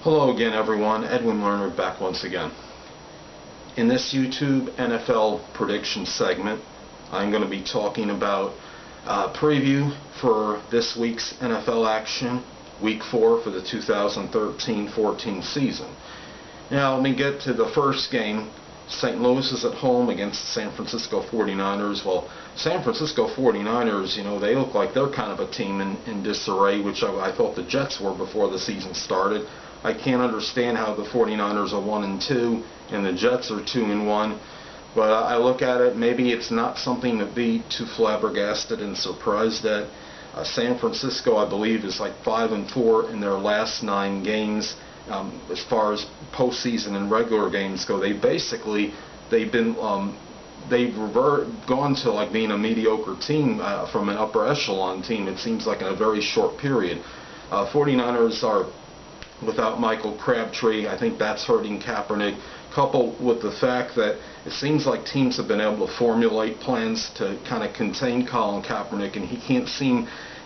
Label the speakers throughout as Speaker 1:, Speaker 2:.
Speaker 1: Hello again everyone, Edwin Learnard back once again. In this YouTube NFL prediction segment, I'm going to be talking about a preview for this week's NFL action, Week 4 for the 2013-14 season. Now let me get to the first game. St. Louis is at home against the San Francisco 49ers. Well, San Francisco 49ers, they look like they're kind of a team in disarray, which I thought the Jets were before the season started. I can't understand how the 49ers are 1-2 and the Jets are 2-1. But I look at it, maybe it's not something to be too flabbergasted and surprised at. San Francisco, I believe, is like 5-4 in their last 9 games. As far as postseason and regular games go, they've gone to like being a mediocre team from an upper echelon team. It seems like in a very short period. 49ers are without Michael Crabtree. I think that's hurting Kaepernick, coupled with the fact that it seems like teams have been able to formulate plans to kind of contain Colin Kaepernick, and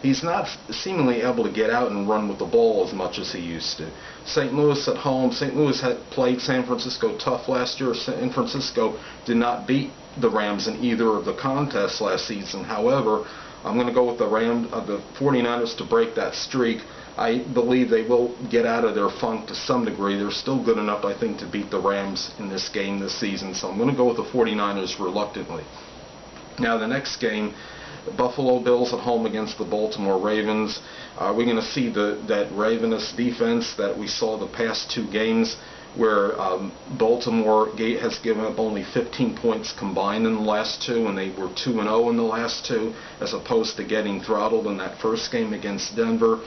Speaker 1: he's not seemingly able to get out and run with the ball as much as he used to. St. Louis at home. St. Louis had played San Francisco tough last year. San Francisco did not beat the Rams in either of the contests last season. However, I'm going to go with the 49ers to break that streak. I believe they will get out of their funk to some degree. They're still good enough, I think, to beat the Rams in this game this season. So I'm going to go with the 49ers reluctantly. Now the next game, the Buffalo Bills at home against the Baltimore Ravens. We're going to see that ravenous defense that we saw the past 2 games, where Baltimore has given up only 15 points combined in the last 2, and they were 2-0 in the last 2, as opposed to getting throttled in that first game against Denver.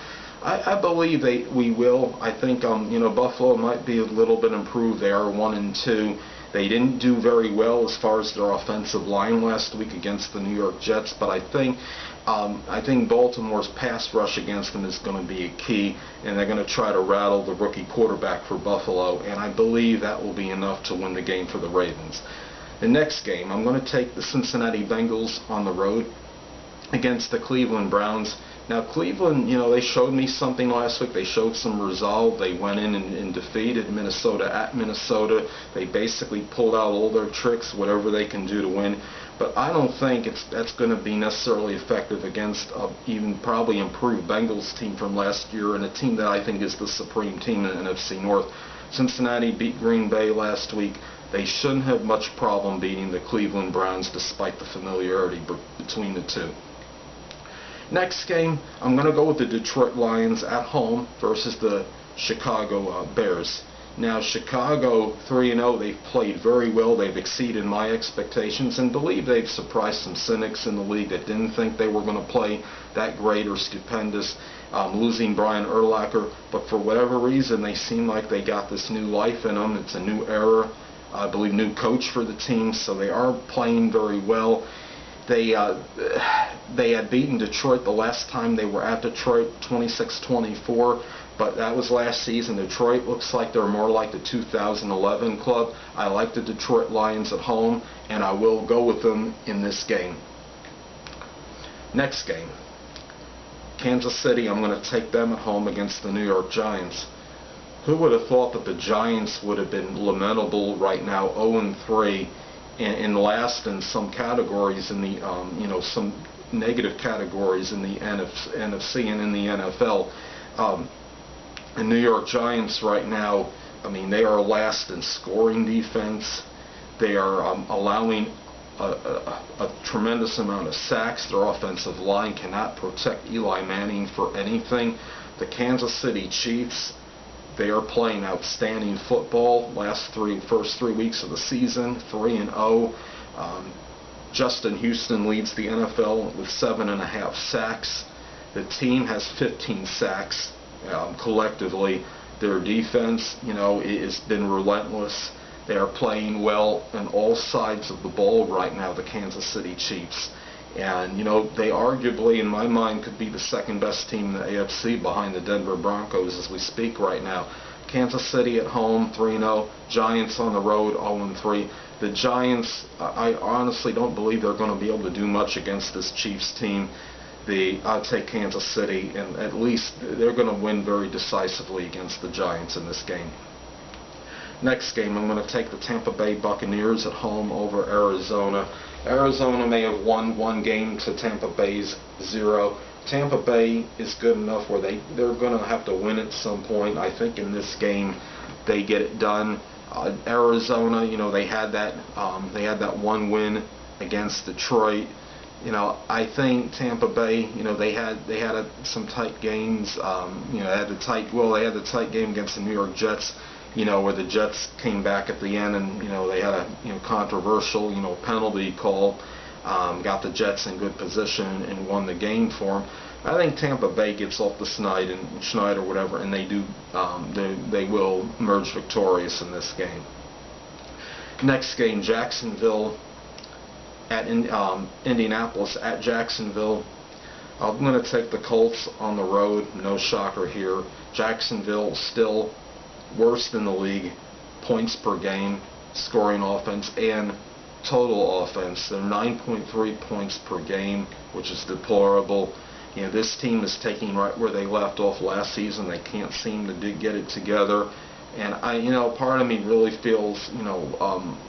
Speaker 1: I believe we will. I think Buffalo might be a little bit improved. They are 1-2. They didn't do very well as far as their offensive line last week against the New York Jets, but I think Baltimore's pass rush against them is going to be a key, and they're going to try to rattle the rookie quarterback for Buffalo, and I believe that will be enough to win the game for the Ravens. The next game, I'm going to take the Cincinnati Bengals on the road against the Cleveland Browns. Now Cleveland, they showed me something last week. They showed some resolve. They went in and defeated Minnesota at Minnesota. They basically pulled out all their tricks, whatever they can do to win. But I don't think that's going to be necessarily effective against even probably improved Bengals team from last year, and a team that I think is the supreme team in the NFC North. Cincinnati beat Green Bay last week. They shouldn't have much problem beating the Cleveland Browns despite the familiarity between the two. Next game, I'm going to go with the Detroit Lions at home versus the Chicago Bears. Now, Chicago 3-0, they've played very well. They've exceeded my expectations, and believe they've surprised some cynics in the league that didn't think they were going to play that great or stupendous, losing Brian Urlacher. But for whatever reason, they seem like they got this new life in them. It's a new era, I believe, new coach for the team, so they are playing very well. They had beaten Detroit the last time they were at Detroit, 26-24, but that was last season. Detroit looks like they're more like the 2011 club. I like the Detroit Lions at home, and I will go with them in this game. Next game, Kansas City. I'm going to take them at home against the New York Giants. Who would have thought that the Giants would have been lamentable right now, 0-3, and last in some categories in the some negative categories in the NFC and in the NFL. The New York Giants right now, they are last in scoring defense. They are allowing a tremendous amount of sacks. Their offensive line cannot protect Eli Manning for anything. The Kansas City Chiefs, they are playing outstanding football. First three weeks of the season, 3-0. Justin Houston leads the NFL with 7.5 sacks. The team has 15 sacks collectively. Their defense, has been relentless. They are playing well on all sides of the ball right now, the Kansas City Chiefs. And, they arguably, in my mind, could be the second best team in the AFC behind the Denver Broncos as we speak right now. Kansas City at home, 3-0. Giants on the road, 0-3. The Giants, I honestly don't believe they're going to be able to do much against this Chiefs team. I'd take Kansas City, and at least they're going to win very decisively against the Giants in this game. Next game, I'm going to take the Tampa Bay Buccaneers at home over Arizona. Arizona may have won one game to Tampa Bay's 0. Tampa Bay is good enough where they're going to have to win at some point. I think in this game they get it done. Arizona, they had that one win against Detroit. I think Tampa Bay, they had some tight games. They had the tight game against the New York Jets, where the Jets came back at the end, and they had a controversial penalty call, got the Jets in good position and won the game for them. I think Tampa Bay gets off the schneid or whatever, and they will emerge victorious in this game. Next game, Jacksonville at Indianapolis at Jacksonville. I'm going to take the Colts on the road. No shocker here. Jacksonville still worst in the league, points per game, scoring offense, and total offense. They're 9.3 points per game, which is deplorable. This team is taking right where they left off last season. They can't seem to get it together. And part of me really feels,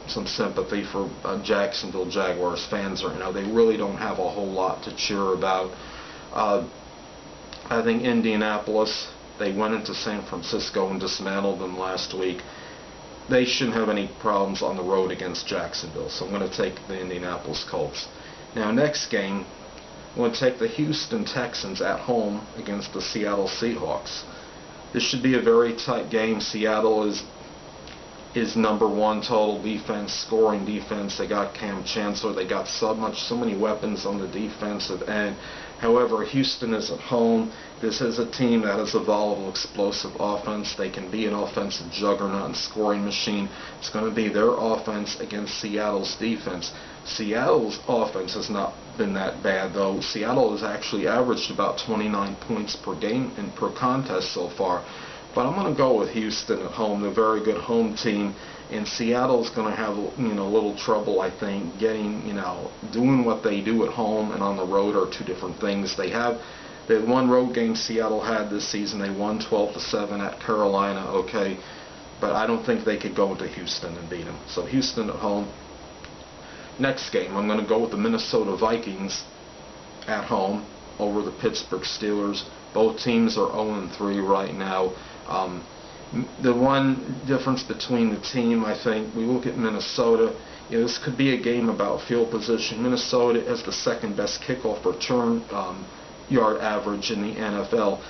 Speaker 1: some sympathy for Jacksonville Jaguars fans. They really don't have a whole lot to cheer about. I think Indianapolis, they went into San Francisco and dismantled them last week. They shouldn't have any problems on the road against Jacksonville. So I'm going to take the Indianapolis Colts. Now, next game, I'm going to take the Houston Texans at home against the Seattle Seahawks. This should be a very tight game. Seattle is number one total defense, scoring defense. They got Cam Chancellor. They got so many weapons on the defensive end. However, Houston is at home. This is a team that has a volatile, explosive offense. They can be an offensive juggernaut and scoring machine. It's going to be their offense against Seattle's defense. Seattle's offense has not been that bad, though. Seattle has actually averaged about 29 points per game and per contest so far. But I'm going to go with Houston at home. They're a very good home team, and Seattle's going to have a little trouble, I think, doing what they do at home and on the road are two different things. They had one road game Seattle had this season. They won 12-7 at Carolina, okay, but I don't think they could go into Houston and beat them. So Houston at home. Next game, I'm going to go with the Minnesota Vikings at home over the Pittsburgh Steelers. Both teams are 0-3 right now. The one difference between the team, I think, we look at Minnesota. This could be a game about field position. Minnesota has the second best kickoff return yard average in the NFL.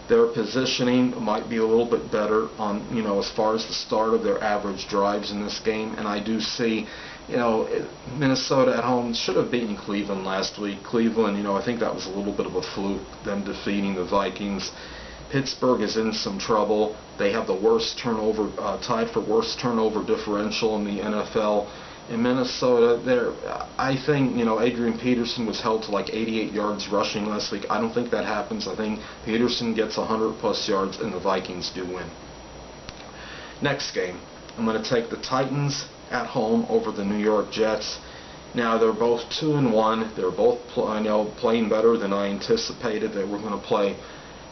Speaker 1: Their positioning might be a little bit better on, as far as the start of their average drives in this game. And I do see, Minnesota at home should have beaten Cleveland last week. Cleveland, I think that was a little bit of a fluke, them defeating the Vikings. Pittsburgh is in some trouble. They have the worst turnover, tied for worst turnover differential in the NFL. In Minnesota, I think, Adrian Peterson was held to like 88 yards rushing last week. I don't think that happens. I think Peterson gets 100+ yards and the Vikings do win. Next game, I'm going to take the Titans at home over the New York Jets. Now, they're both 2-1. They're both playing better than I anticipated they were going to play.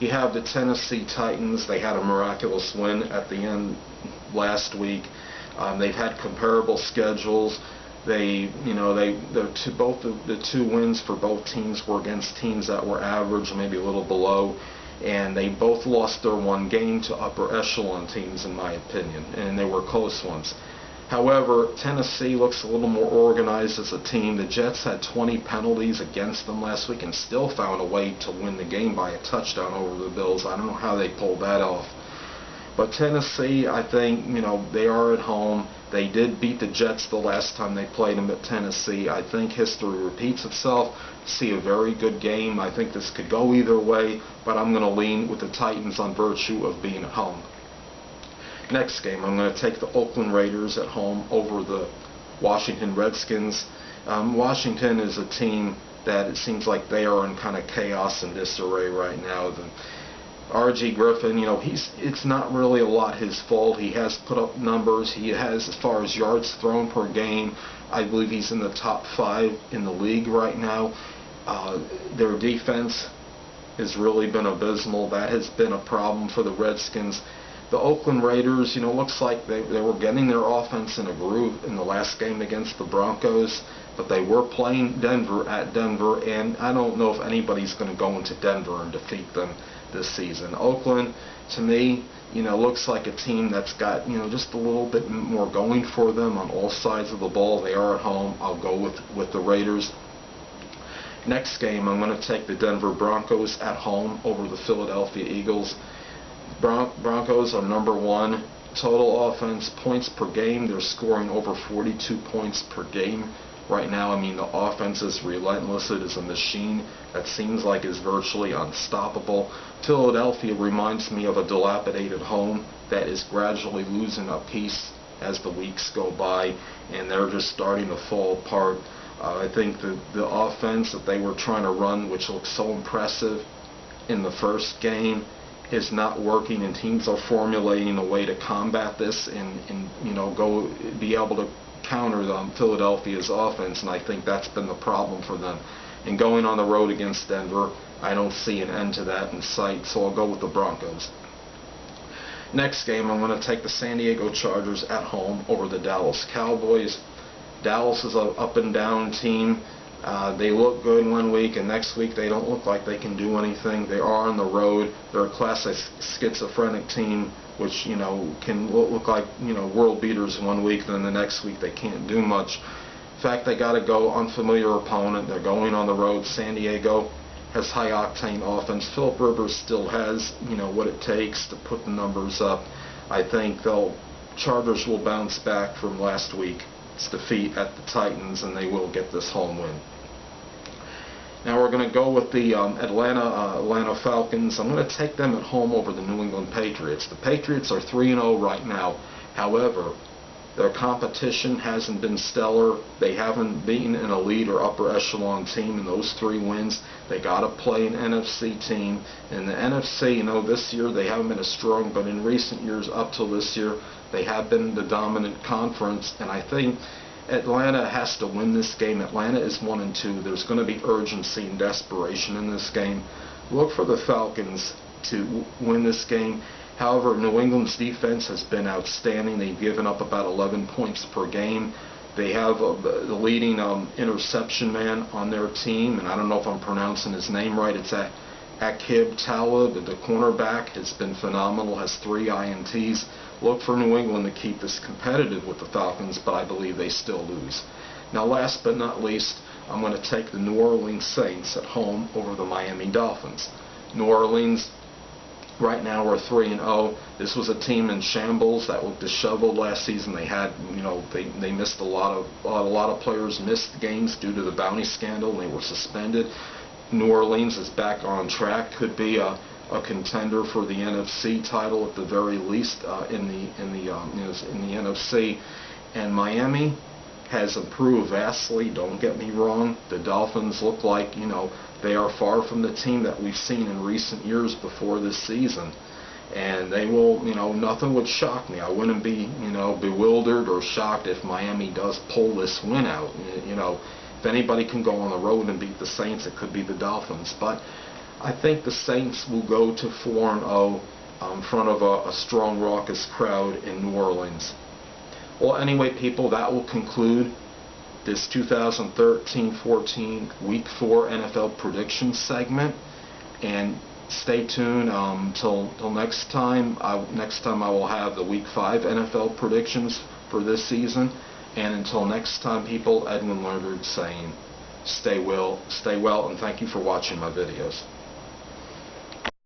Speaker 1: You have the Tennessee Titans. They had a miraculous win at the end last week. They've had comparable schedules. The two wins for both teams were against teams that were average, maybe a little below, and they both lost their one game to upper echelon teams, in my opinion, and they were close ones. However, Tennessee looks a little more organized as a team. The Jets had 20 penalties against them last week and still found a way to win the game by a touchdown over the Bills. I don't know how they pulled that off. But Tennessee, I think, they are at home. They did beat the Jets the last time they played them at Tennessee. I think history repeats itself. See a very good game. I think this could go either way, but I'm going to lean with the Titans on virtue of being at home. Next game, I'm going to take the Oakland Raiders at home over the Washington Redskins. Washington is a team that it seems like they are in kind of chaos and disarray right now. R.G. Griffin, it's not really a lot his fault. He has put up numbers. He has, as far as yards thrown per game, I believe he's in the top 5 in the league right now. Their defense has really been abysmal. That has been a problem for the Redskins. The Oakland Raiders, looks like they were getting their offense in a groove in the last game against the Broncos, but they were playing Denver at Denver, and I don't know if anybody's going to go into Denver and defeat them this season. Oakland, to me, looks like a team that's got, just a little bit more going for them on all sides of the ball. They are at home. I'll go with the Raiders. Next game, I'm going to take the Denver Broncos at home over the Philadelphia Eagles. Broncos are number one total offense, points per game. They're scoring over 42 points per game right now. I mean, the offense is relentless. It is a machine that seems like is virtually unstoppable. Philadelphia reminds me of a dilapidated home that is gradually losing a piece as the weeks go by, and they're just starting to fall apart. I think the offense that they were trying to run, which looked so impressive in the first game, is not working, and teams are formulating a way to combat this and go be able to counter Philadelphia's offense, and I think that's been the problem for them. And going on the road against Denver, I don't see an end to that in sight, so I'll go with the Broncos. Next game, I'm going to take the San Diego Chargers at home over the Dallas Cowboys. Dallas is an up-and-down team. They look good one week, and next week they don't look like they can do anything. They are on the road. They're a classic schizophrenic team, which can look like world beaters one week, then the next week they can't do much. In fact, they got to go unfamiliar opponent. They're going on the road. San Diego has high-octane offense. Philip Rivers still has what it takes to put the numbers up. I think Chargers will bounce back from last week's defeat at the Titans, and they will get this home win. Now we're going to go with the Atlanta Falcons. I'm going to take them at home over the New England Patriots. The Patriots are 3-0 right now. However, their competition hasn't been stellar. They haven't beaten an elite or upper echelon team in those 3 wins. They got to play an NFC team. In the NFC, this year they haven't been as strong, but in recent years up till this year, they have been the dominant conference, and I think Atlanta has to win this game. Atlanta is 1-2. There's going to be urgency and desperation in this game. Look for the Falcons to win this game. However, New England's defense has been outstanding. They've given up about 11 points per game. They have the leading interception man on their team, and I don't know if I'm pronouncing his name right. It's Aqib Talib, the cornerback, has been phenomenal, has 3 INTs. Look for New England to keep this competitive with the Falcons, but I believe they still lose. Now, last but not least, I'm going to take the New Orleans Saints at home over the Miami Dolphins. New Orleans right now are 3-0. This was a team in shambles that looked disheveled last season. They had, they missed a lot of players missed games due to the bounty scandal, and they were suspended. New Orleans is back on track. Could be a contender for the NFC title at the very least in the NFC. And Miami has improved vastly. Don't get me wrong. The Dolphins look like they are far from the team that we've seen in recent years before this season. And they will, nothing would shock me. I wouldn't be, bewildered or shocked if Miami does pull this win out. If anybody can go on the road and beat the Saints, it could be the Dolphins. But I think the Saints will go to 4-0 in front of a strong, raucous crowd in New Orleans. Well, anyway, people, that will conclude this 2013-14 Week 4 NFL prediction segment. And stay tuned till next time. Next time I will have the Week 5 NFL predictions for this season. And until next time, people, Edwin Learnard saying, stay well, and thank you for watching my videos.